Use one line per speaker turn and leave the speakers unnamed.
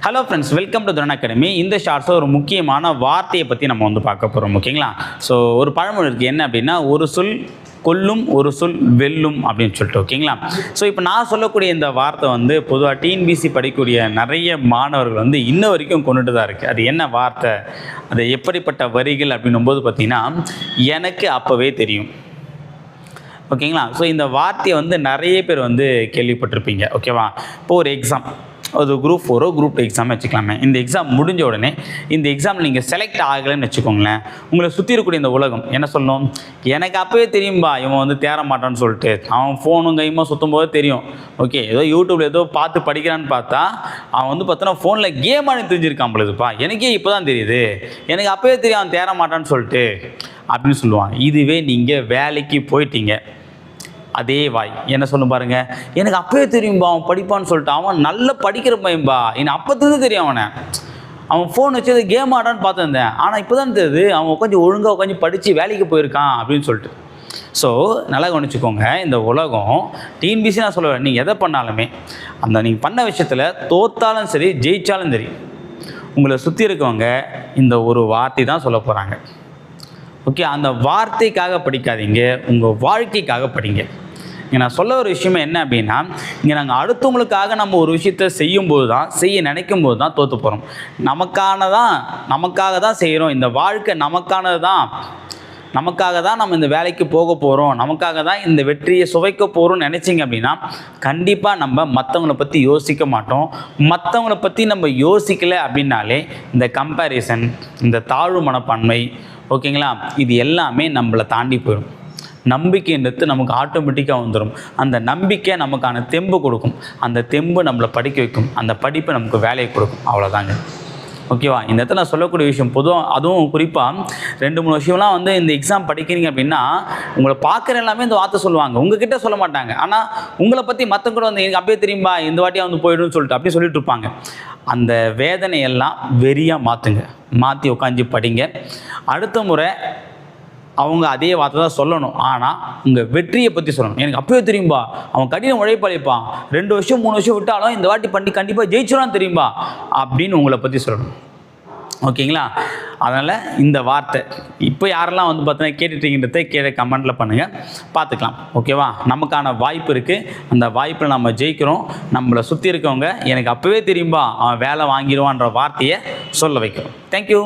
Hello friends, welcome to துரன் academy. இந்த ஷார்ட்ஸில் ஒரு முக்கியமான வார்த்தையை பற்றி நம்ம பார்க்க போகிறோம். ஓகேங்களா? ஸோ ஒரு பழமொழி இருக்குது, என்ன அப்படின்னா, ஒரு சொல் கொல்லும் ஒரு சொல் வெல்லும் அப்படின்னு சொல்லிட்டு. ஓகேங்களா? ஸோ இப்போ நான் சொல்லக்கூடிய இந்த வார்த்தை பொதுவாக டிஎன்பிசி படிக்கக்கூடிய நிறைய மாணவர்கள் இன்ன வரைக்கும் கொண்டுட்டு தான் இருக்குது. அது என்ன வார்த்தை, அது எப்படிப்பட்ட வரிகள் அப்படின்னும் போது பார்த்திங்கன்னா, எனக்கு அப்போவே தெரியும். ஓகேங்களா? ஸோ இந்த வார்த்தையை நிறைய பேர் கேள்விப்பட்டிருப்பீங்க. ஓகேவா? இப்போ ஒரு எக்ஸாம், அது குரூப் 4 குரூப் 2 எக்ஸாம் வச்சுக்கலாமே. இந்த எக்ஸாம் முடிஞ்ச உடனே இந்த எக்ஸாமில் நீங்கள் செலக்ட் ஆகலைன்னு வச்சுக்கோங்களேன், உங்களை சுற்றி இருக்கக்கூடிய இந்த உலகம் என்ன சொல்லணும்? எனக்கு அப்போவே தெரியும்பா இவன் தேர மாட்டான்னு சொல்லிட்டு. அவன் ஃபோனும் கையுமா சுற்றும் போது தெரியும். ஓகே, ஏதோ யூடியூப்பில் ஏதோ பார்த்து படிக்கிறான்னு பார்த்தா அவன் பார்த்தோன்னா ஃபோனில் கேம் ஆடி தெரிஞ்சிருக்கான் பொழுதுப்பா, எனக்கே இப்போ தான் தெரியுது, எனக்கு அப்போவே தெரியும் அவன் தேர மாட்டான்னு சொல்லிட்டு அப்படின்னு சொல்லுவான். இதுவே நீங்கள் வேலைக்கு போயிட்டீங்க, அதே வாய் என்ன சொல்லும் பாருங்க, எனக்கு அப்பவே தெரியும்பா அவன் படிப்பான்னு சொல்லிட்டு, அவன் நல்லா படிக்கிற பையன்பா, எனக்கு அப்போதுலேருந்து தெரியும் அவன் ஃபோன் வச்சு கேம் ஆடான்னு பார்த்துருந்தேன், ஆனால் இப்போ தான் தெரியுது அவன் உட்காந்து ஒழுங்காக உட்காந்து படித்து வேலைக்கு போயிருக்கான் அப்படின்னு சொல்லிட்டு. ஸோ நல்லா கவனிச்சுக்கோங்க, இந்த உலகம் டிஎன்பிசி நான் சொல்லுவேன், நீங்கள் எதை பண்ணாலுமே நீங்கள் பண்ண விஷயத்தில் தோத்தாலும் சரி ஜெயித்தாலும் சரி, உங்களை சுற்றி இருக்கவங்க இந்த ஒரு வார்த்தை தான் சொல்ல போகிறாங்க. ஓகே, அந்த வார்த்தைக்காக படிக்காதீங்க, உங்கள் வாழ்க்கைக்காக படிங்க. இங்கே நான் சொல்ல ஒரு விஷயமே என்ன அப்படின்னா, இங்கே நாங்கள் அடுத்தவங்களுக்காக நம்ம ஒரு விஷயத்தை செய்யும்போது தான், செய்ய நினைக்கும் போது தான் தோற்று போகிறோம். நமக்காக தான் செய்கிறோம், இந்த வாழ்க்கை நமக்கானது தான், நமக்காக தான் நம்ம இந்த வேலைக்கு போக போகிறோம், நமக்காக தான் இந்த வெற்றியை சுவைக்க போகிறோம்னு நினச்சிங்க அப்படின்னா, கண்டிப்பாக நம்ம மற்றவங்கள பற்றி யோசிக்க மாட்டோம். மற்றவங்கள பற்றி நம்ம யோசிக்கலை அப்படின்னாலே இந்த கம்பேரிசன், இந்த தாழ்வு மனப்பான்மை, ஓகேங்களா, இது எல்லாமே நம்மளை தாண்டி போயிடும். நம்பிக்கைன்றது நமக்கு ஆட்டோமேட்டிக்காக வந்துடும். அந்த நம்பிக்கை நமக்கான தெம்பு கொடுக்கும், அந்த தெம்பு நம்மளை படிக்க வைக்கும், அந்த படிப்பு நமக்கு வேலையை கொடுக்கும். அவ்வளோதாங்க. ஓகேவா? இந்த இடத்துல நான் சொல்லக்கூடிய விஷயம் பொதுவாக, அதுவும் குறிப்பாக 2-3 விஷயம்லாம் இந்த எக்ஸாம் படிக்கிறீங்க அப்படின்னா, உங்களை பார்க்குற எல்லாமே இந்த வார்த்தை சொல்லுவாங்க, உங்ககிட்ட சொல்ல மாட்டாங்க. ஆனால் உங்களை பற்றி மற்றவங்க கூட எனக்கு அப்படியே தெரியும்பா, இந்த வாட்டியாக போயிடும்னு சொல்லிட்டு அப்படி சொல்லிட்டு இருப்பாங்க. அந்த வேதனையெல்லாம் வெறியாக மாற்றி உட்காந்து படிங்க. அடுத்த முறை அவங்க அதே வார்த்தை தான் சொல்லணும், ஆனால் உங்கள் வெற்றியை பற்றி சொல்லணும். எனக்கு அப்போவே தெரியும்பா அவன் கடின உழைப்பாளிப்பான், 2 வருஷம் 3 வருஷம் விட்டாலும் இந்த வாட்டி பண்ணி கண்டிப்பாக ஜெயிச்சிடலாம் தெரியும்பா அப்படின்னு உங்களை பற்றி சொல்லணும். ஓகேங்களா? அதனால் இந்த வார்த்தை இப்போ யாரெல்லாம் பார்த்தீங்கன்னா கேட்டுட்டீங்கன்றதை கீழே கமெண்ட்டில் பண்ணுங்கள், பார்த்துக்கலாம். ஓகேவா? நமக்கான வாய்ப்பு இருக்குது, அந்த வாய்ப்பில் நம்ம ஜெயிக்கிறோம். நம்மளை சுற்றி இருக்கவங்க எனக்கு அப்போவே தெரியும்பா அவன் வேலை வாங்கிடுவான்ற வார்த்தையை சொல்ல வைக்கிறோம். தேங்க்யூ.